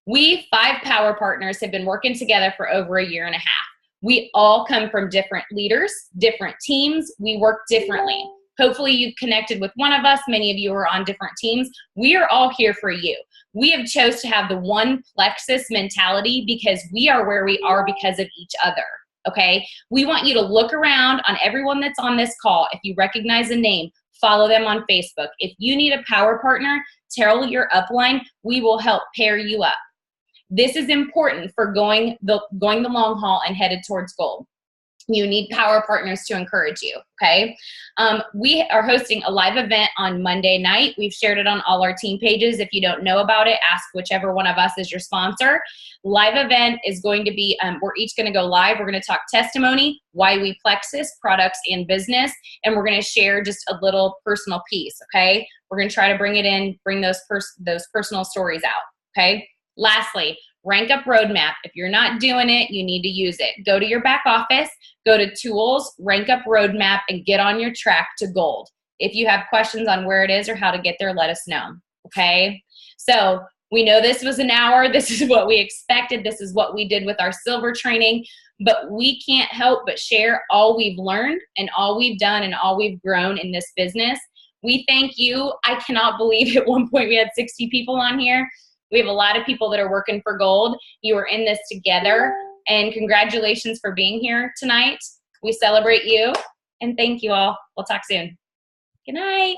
We 5 power partners have been working together for over 1.5 years. We all come from different leaders, different teams. We work differently. Hopefully you've connected with one of us. Many of you are on different teams. We are all here for you. We have chose to have the one Plexus mentality because we are where we are because of each other, okay? We want you to look around on everyone that's on this call. If you recognize a name, follow them on Facebook. If you need a power partner, tell your upline, we will help pair you up. This is important for going the long haul and headed towards gold. You need power partners to encourage you, okay? We are hosting a live event on Monday night. We've shared it on all our team pages. If you don't know about it, ask whichever one of us is your sponsor. Live event is going to be, we're each going to go live. We're going to talk testimony, why we Plexus, products and business, and we're going to share just a little personal piece, okay? We're going to try to bring it in, bring those personal stories out, okay? Lastly, Rank Up Roadmap. If you're not doing it, you need to use it. Go to your back office, go to Tools, Rank Up Roadmap, and get on your track to gold. If you have questions on where it is or how to get there, let us know, okay? So we know this was an hour. This is what we expected. This is what we did with our silver training. but we can't help but share all we've learned and all we've done and all we've grown in this business. We thank you. I cannot believe at one point we had 60 people on here. We have a lot of people that are working for gold. You are in this together, and congratulations for being here tonight. We celebrate you, and thank you all. We'll talk soon. Good night.